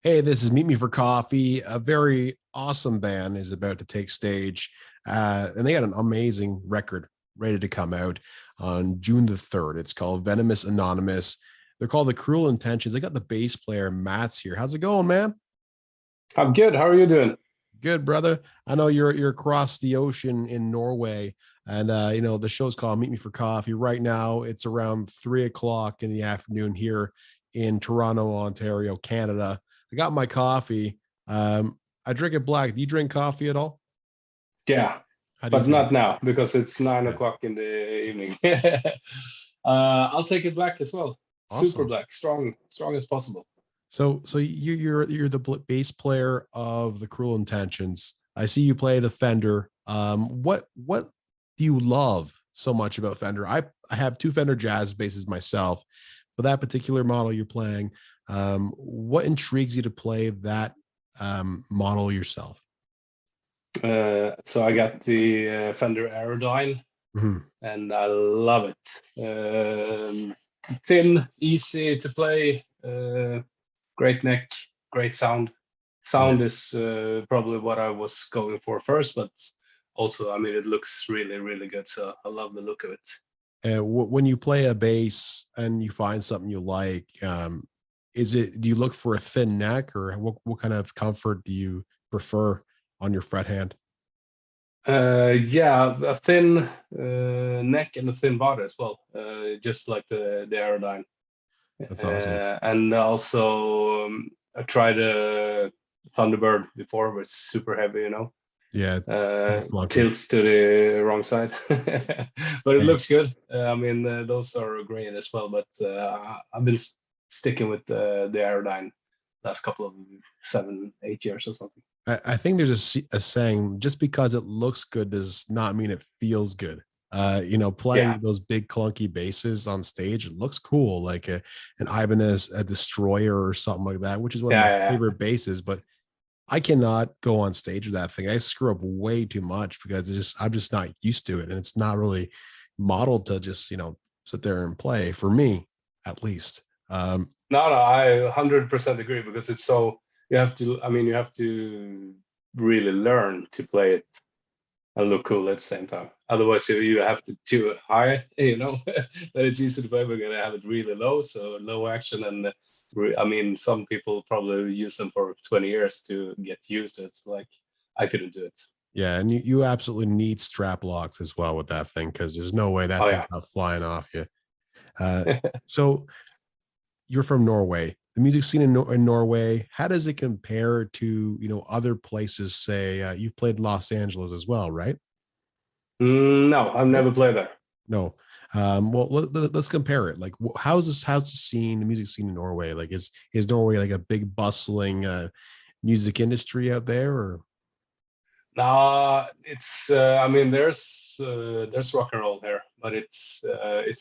Hey, this is Meet Me for Coffee. A very awesome band is about to take stage, and they got an amazing record ready to come out on June the 3rd. It's called Venomous Anonymous. They're called the Cruel Intentions. They got the bass player Mats here. How's it going, man? I'm good. How are you doing? Good, brother. I know you're across the ocean in Norway, and the show's called Meet Me for Coffee. Right now, it's around 3 o'clock in the afternoon here in Toronto, Ontario, Canada. I got my coffee. I drink it black. Do you drink coffee at all? Yeah, How do you but take it? not now because it's nine Yeah, o'clock in the evening. I'll take it black as well. Super awesome. black, strong as possible. So you're the bass player of the Cruel Intentions. I see you play the Fender. What do you love so much about Fender? I have two Fender Jazz basses myself, but that particular model you're playing, what intrigues you to play that model yourself? So I got the Fender Aerodyne, Mhm. and I love it. Thin, easy to play, great neck, great sound. Yeah. Sound is probably what I was going for first, but also, I mean, it looks really, really good. So I love the look of it. When you play a bass and you find something you like, do you look for a thin neck, or what kind of comfort do you prefer on your fret hand? Yeah, a thin neck and a thin body as well, just like the Aerodyne. That's awesome. And also, I tried a Thunderbird before, but it's super heavy, Yeah, clunky. tilts to the wrong side. But it looks good. I mean, those are great as well. But I've been sticking with the Aerodyne last couple of 7, 8 years or something. I think there's a saying: just because it looks good does not mean it feels good. Yeah, Playing those big clunky basses on stage, it looks cool, like an Ibanez, a Destroyer, or something like that, which is one of yeah, my yeah. favorite basses. But I cannot go on stage with that thing. I screw up way too much because I'm just not used to it, and it's not really modeled to just sit there and play for me, at least. No, I 100% agree because it's so you have to. I mean, you have to really learn to play it and look cool at the same time. Otherwise, you have to too high, that it's easy to play. We're gonna have it really low, so low action. And I mean, some people probably use them for 20 years to get used to it. So like, I couldn't do it. Yeah, and you absolutely need strap locks as well with that thing, because there's no way that Oh thing's yeah. not flying off you. So you're from Norway. The music scene in Norway, how does it compare to other places? Say you've played Los Angeles as well, right? No, I've never played there. No. Well, let's compare it. Like, how's the scene, the music scene in Norway? Like, is Norway like a big bustling music industry out there, or? No, it's. I mean, there's rock and roll here, but it's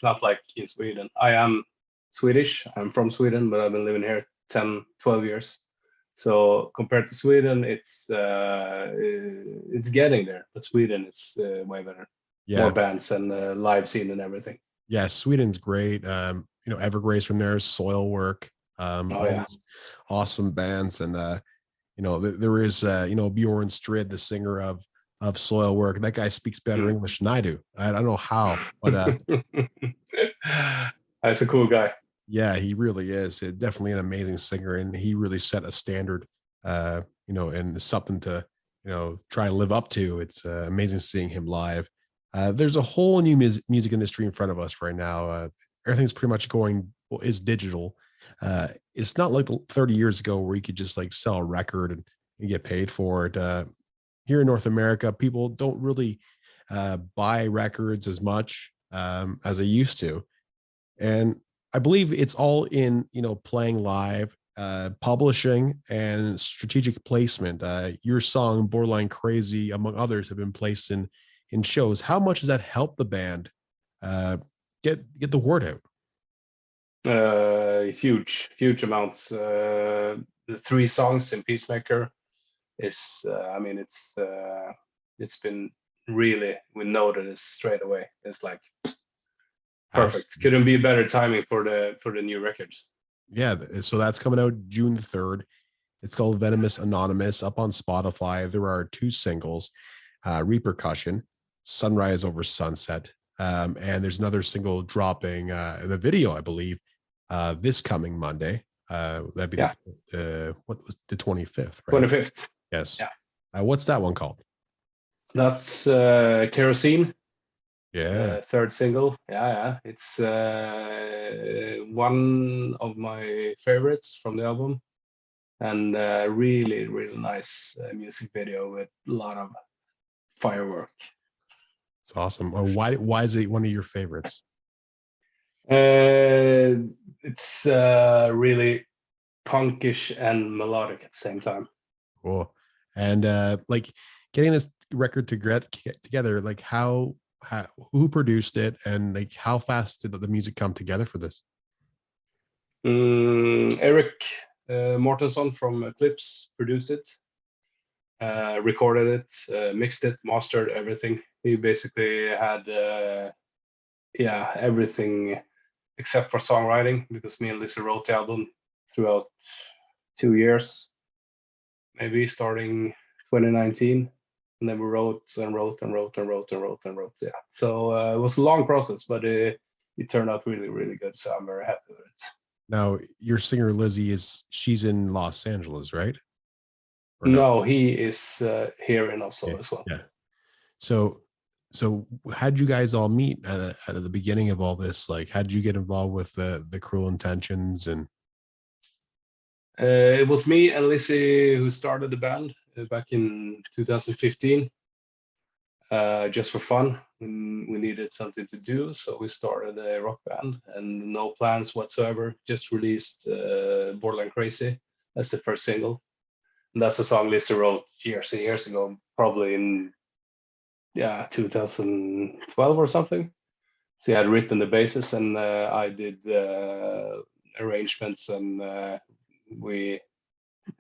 not like in Sweden. I am Swedish. I'm from Sweden, but I've been living here 10, 12 years. So compared to Sweden, it's getting there. But Sweden is way better. More Yeah, bands and live scene and everything. yeah, Sweden's great. Evergrace from there, Soil Work, Oh all yeah. these awesome bands, and there is Bjorn Strid, the singer of Soil Work. That guy speaks better Mm. English than I do. I don't know how, but That's a cool guy. yeah, he really is. Definitely an amazing singer, and he really set a standard, and something to try to live up to. It's amazing seeing him live. There's a whole new music industry in front of us right now. Everything's pretty much going well, is digital. It's not like 30 years ago where you could just like sell a record and get paid for it. Here in North America, people don't really buy records as much as they used to, and I believe it's all in playing live, publishing, and strategic placement. Your song "Borderline Crazy," among others, have been placed in shows. How much does that help the band uh, get the word out? Huge amounts. The three songs in Peacemaker is, I mean, it's been really, we noted it straight away. It's like perfect. Absolutely. Couldn't be better timing for the new record. Yeah, so that's coming out June the 3rd. It's called Venomous Anonymous, up on Spotify. There are 2 singles, Repercussion, Sunrise Over Sunset. And there's another single dropping the video, I believe, this coming Monday. That'd be what was the 25th, right? 25th. Yes. Yeah. What's that one called? That's Kerosene. Yeah. Third single. Yeah. It's one of my favorites from the album, and really, really nice music video with a lot of firework. It's awesome. Why is it one of your favorites? It's really punkish and melodic at the same time. Cool. And like getting this record together, like how who produced it, and like how fast did the music come together for this? Eric Mortensen from Eclipse produced it, recorded it, mixed it, mastered everything. He basically had everything except for songwriting, because me and Lizzy wrote the album throughout 2 years, maybe starting 2019, and then we wrote. Yeah, so it was a long process, but it turned out really, really good. So I'm very happy with it. Now, your singer Lizzy she's in Los Angeles, right? No, he is here in Oslo as well. Yeah. So how'd you guys all meet at the beginning of all this? Like, how'd you get involved with the Cruel Intentions? And it was me and Lizzy who started the band back in 2015, just for fun. We needed something to do, so we started a rock band, and no plans whatsoever. Just released Borderline Crazy as the first single, and that's a song Lizzy wrote years and years ago, probably in 2012 or something. She had written the basis, and I did arrangements, and we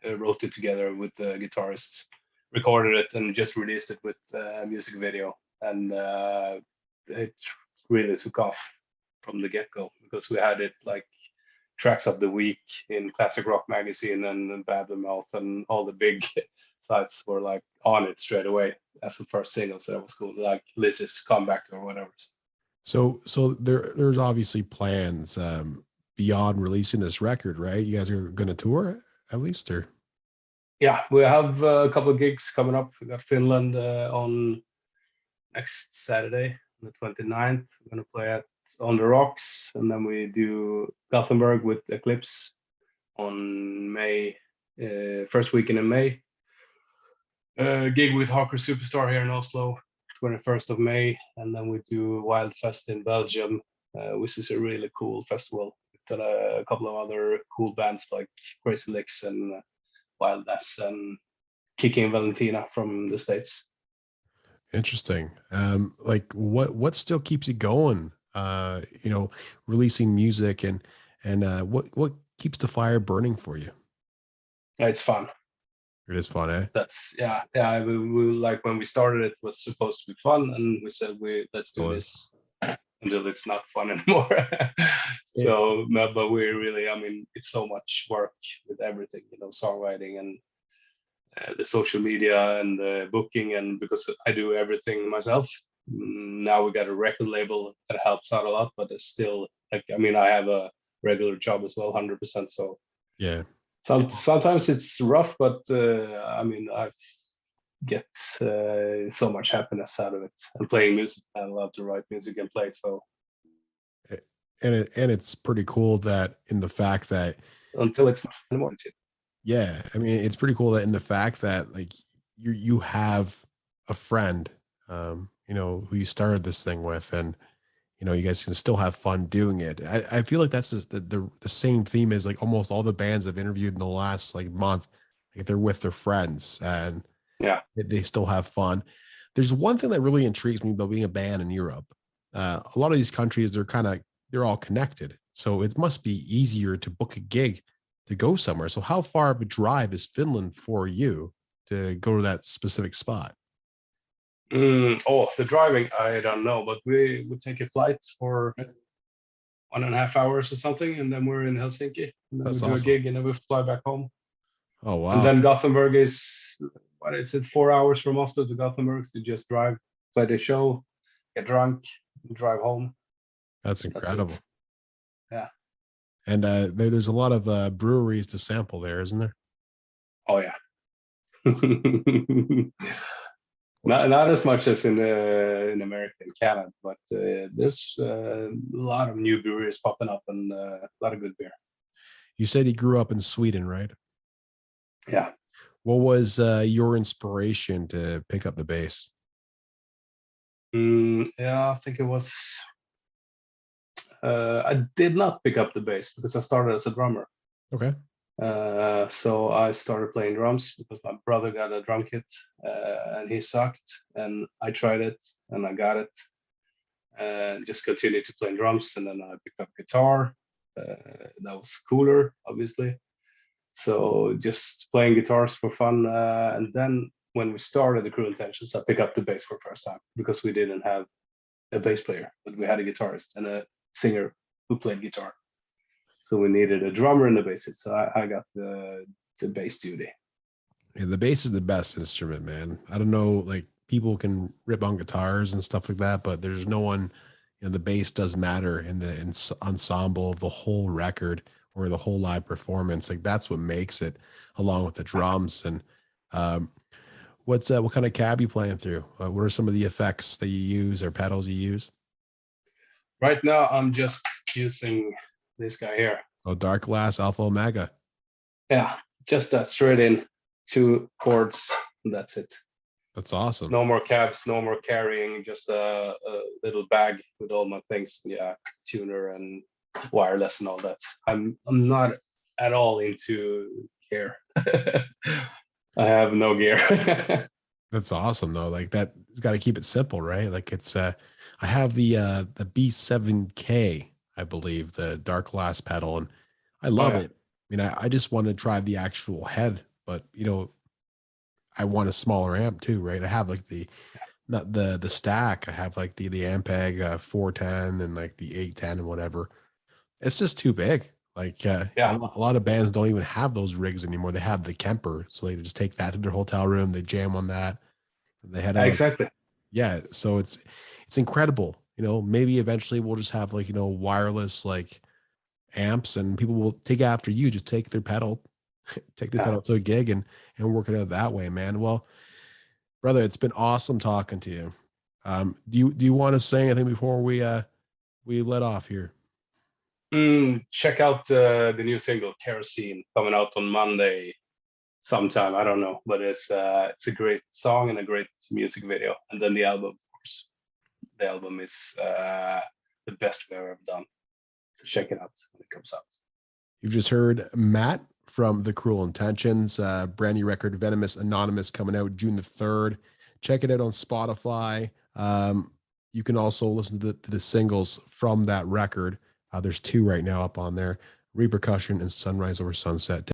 wrote it together with the guitarist, recorded it, and just released it with a music video. And it really took off from the get-go, because we had it like tracks of the week in Classic Rock magazine and Bad Mouth, and all the big sites were like on it straight away as the first single. So that was cool, like Lizzy's comeback or whatever. So there's obviously plans beyond releasing this record, right? You guys are going to tour at least, or? Yeah, we have a couple of gigs coming up. We got Finland on next Saturday, the 29th. We're going to play on the Rocks, and then we do Gothenburg with Eclipse on May, first weekend in May. Gig with Hawker Superstar here in Oslo, 21st of May, and then we do Wild Fest in Belgium, which is a really cool festival. We've got a couple of other cool bands like Crazy Licks and Wild Ass and Kicking Valentina from the States. Interesting. Like what still keeps you going? Releasing music and what keeps the fire burning for you? It's fun. It is fun, eh? That's we like, when we started, it was supposed to be fun, and we said let's do this until it's not fun anymore. So but we really, I mean, it's so much work with everything, songwriting and the social media and the booking, and because I do everything myself. Now we got a record label that helps out a lot, but it's still like, I mean, I have a regular job as well, 100%. So yeah, sometimes it's rough, but I mean, I get so much happiness out of it, and playing music. I love to write music and play. So, and it's pretty cool that in the fact that until it's not anymore. Yeah, I mean, it's pretty cool that in the fact that like you have a friend, who you started this thing with, and you guys can still have fun doing it. I feel like that's the same theme as like almost all the bands I've interviewed in the last like month. Like they're with their friends and they still have fun. There's one thing that really intrigues me about being a band in Europe. A lot of these countries, they're all connected, so it must be easier to book a gig to go somewhere. So how far of a drive is Finland for you to go to that specific spot? The driving, I don't know, but we would take a flight for 1.5 hours or something, and then we're in Helsinki, and then we do a gig, and then we fly back home. Oh And wow, then Gothenburg is, what is it, 4 hours from Oslo to Gothenburg. So just drive, play the show, get drunk, drive home. that's That's it. incredible. Yeah. And there's a lot of breweries to sample there, isn't there? Oh yeah. Not as much as in America and Canada, but there's a lot of new breweries popping up and a lot of good beer. You said you grew up in Sweden, right? Yeah. What was your inspiration to pick up the bass? Yeah, I think it was. I did not pick up the bass because I started as a drummer. Okay. So I started playing drums because my brother got a drum kit and he sucked, and I tried it and I got it, and just continued to play drums. And then I picked up guitar. That was cooler, obviously. So just playing guitars for fun. And then when we started the Crue Intentions, I picked up the bass for the first time because we didn't have a bass player, but we had a guitarist and a singer who played guitar. So we needed a drummer and a bassist. So I got the bass duty. Yeah, the bass is the best instrument, man. I don't know, like people can rip on guitars and stuff like that, but there's no one, the bass does matter in the ensemble of the whole record or the whole live performance. Like that's what makes it, along with the drums. And um, what kind of cab you playing through? What are some of the effects that you use or pedals you use? Right now, I'm just using this guy here. Oh, Dark Glass Alpha Omega. Yeah, just that straight in, 2 chords, and that's it. That's awesome. No more cabs, no more carrying, just a little bag with all my things. Yeah, tuner and wireless and all that. I'm not at all into gear. I have no gear. That's awesome though. Like that, it's got to keep it simple, right? Like it's I have the B7K, I believe, the dark glass pedal, and I Oh love yeah, it. I mean, I just want to try the actual head, but I want a smaller amp too, right? I have like the not the stack. I have like the Ampeg 410 and like the 810 and whatever. It's just too big. Like yeah, a lot of bands don't even have those rigs anymore. They have the Kemper, so they just take that to their hotel room. They jam on that. They head out. exactly. Yeah, so it's incredible. Maybe eventually we'll just have like wireless like amps, and people will take after you. Just take their pedal, take their Yeah. pedal to a gig, and work it out that way, man. Well, brother, it's been awesome talking to you. Do you want to say anything before we let off here? Check out the new single Kerosene coming out on Monday sometime. I don't know, but it's a great song and a great music video. And then the album, of course. The album is the best we've ever done. So check it out when it comes out. You've just heard Matt from The Cruel Intentions, brand new record, Venomous Anonymous, coming out June the 3rd. Check it out on Spotify. You can also listen to the singles from that record. There's 2 right now up on there, Repercussion and Sunrise Over Sunset.